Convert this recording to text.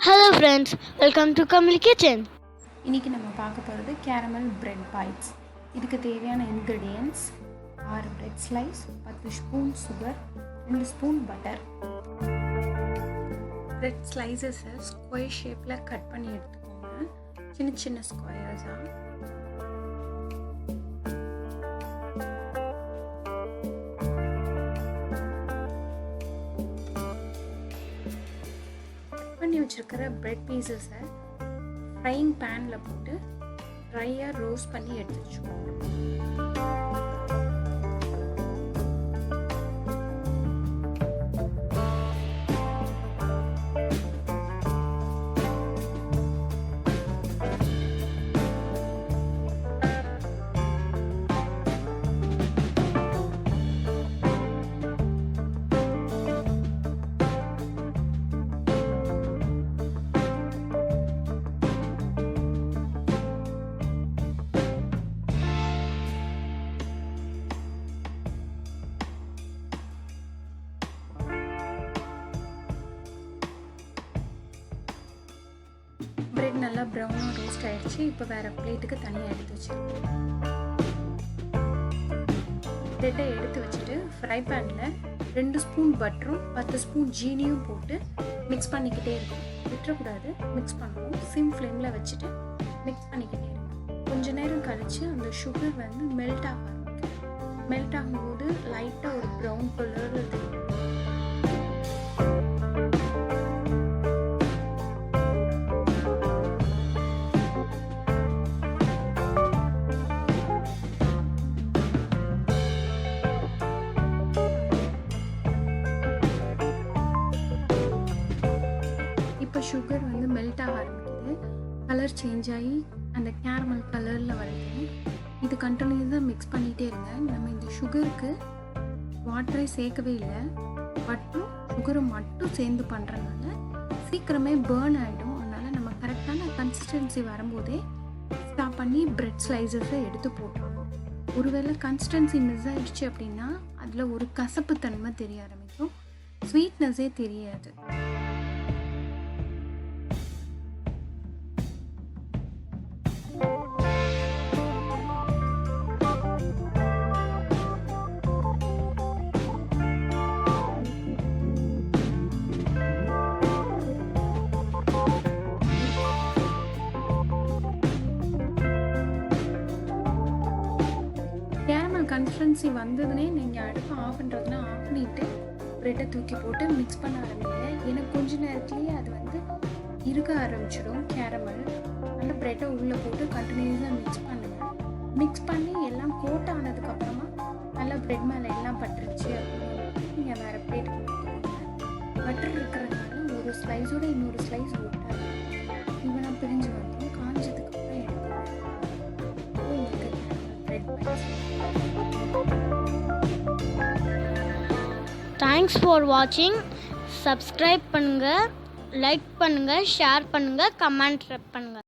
Hello friends, welcome to Kamali kitchen. இன்னைக்கு நம்ம பார்க்க போகிறது கேரமல் பிரெட் பைட்ஸ். இதுக்கு தேவையான ingredients 6 bread slice, 10 spoon sugar, 2 spoon butter. Bread ஸ்லைசஸை ஸ்கொயர் ஷேப்பில் கட் பண்ணி எடுத்துக்கோங்க, சின்ன சின்ன ஸ்கொயர்ஸாக. பண்ணி வச்சுருக்கிற பிரெட் பீசஸை ஃப்ரையிங் பேனில் போட்டு ட்ரையாக ரோஸ்ட் பண்ணி எடுத்து வச்சுக்கோங்க. பிரெட் நல்லா ப்ரௌனாக ரோஸ்ட் ஆகிடுச்சு. இப்போ வேறு பிளேட்டுக்கு தனியாக எடுத்து வச்சுருக்கேன். பிரெட்டை எடுத்து வச்சுட்டு ஃப்ரை பேனில் 2 ஸ்பூன் பட்டரும் 10 ஸ்பூன் ஜீனியும் போட்டு மிக்ஸ் பண்ணிக்கிட்டே இருக்கும். விட்டுறக்கூடாது, மிக்ஸ் பண்ணணும். சிம் ஃப்ளேமில் வச்சுட்டு மிக்ஸ் பண்ணிக்கிட்டே இருக்கும். கொஞ்ச நேரம் கழித்து அந்த சுகர் வந்து மெல்ட் ஆக ஆரம்பிக்கும். மெல்ட் ஆகும்போது லைட்டாக ஒரு ப்ரௌன் கலரில் தெரியும். இப்போ சுகர் வந்து மெல்ட் ஆக ஆரம்பிக்குது. கலர் சேஞ்ச் ஆகி அந்த கேரமல் கலரில் வருது. இது கண்டினியூஸாக மிக்ஸ் பண்ணிகிட்டே இருங்க. நம்ம இந்த சுகருக்கு வாட்டரை சேர்க்கவே இல்லை, பட்டும் சுகரை மட்டும் சேர்ந்து பண்ணுறதுனால சீக்கிரமே பேர்ன் ஆகிடும். அதனால் நம்ம கரெக்டான கன்சிஸ்டன்சி வரும்போதே ஸ்டாப் பண்ணி பிரெட் ஸ்லைசஸை எடுத்து போட்டுருவோம். ஒருவேளை கன்சிஸ்டன்சி மிஸ் ஆகிடுச்சு அப்படின்னா அதில் ஒரு கசப்பு தன்மை தெரிய ஆரம்பிக்கும், ஸ்வீட்னஸே தெரியாது. கேரமல் கன்சிஸ்டன்சி வந்ததுனே நீங்கள் அடுப்பை ஆஃப் பண்ணுறதுனா ஆஃப் பண்ணிவிட்டு ப்ரெட்டை தூக்கி போட்டு மிக்ஸ் பண்ண ஆரம்பிங்க. ஏன்னா கொஞ்ச நேரத்துலேயே அது வந்து இருக்க ஆரம்பிச்சிடும் கேரமல். நல்லா ப்ரெட்டை உள்ளே போட்டு கண்டினியூஸாக மிக்ஸ் பண்ணுங்கள். மிக்ஸ் பண்ணி எல்லாம் கோட் ஆனதுக்கப்புறமா நல்லா ப்ரெட் மேலே எல்லாம் பட்டுருச்சு அப்படின்னு நீங்கள் வேறு பிளேட்டுக்கு ஊற்றிக்கோங்க. பட்டர் இருக்கிறதுனால ஒரு ஸ்லைஸோட இன்னொரு ஸ்லைஸ் ஒட்டாது, இவனாக பிரிஞ்சு வந்துடும். காஞ்சதுக்கப்புறம் எடுத்துக்கோங்க. Thanks for watching. Subscribe பண்ணுங்க, லைக் பண்ணுங்க, ஷேர் பண்ணுங்க, கமெண்ட் பண்ணுங்க.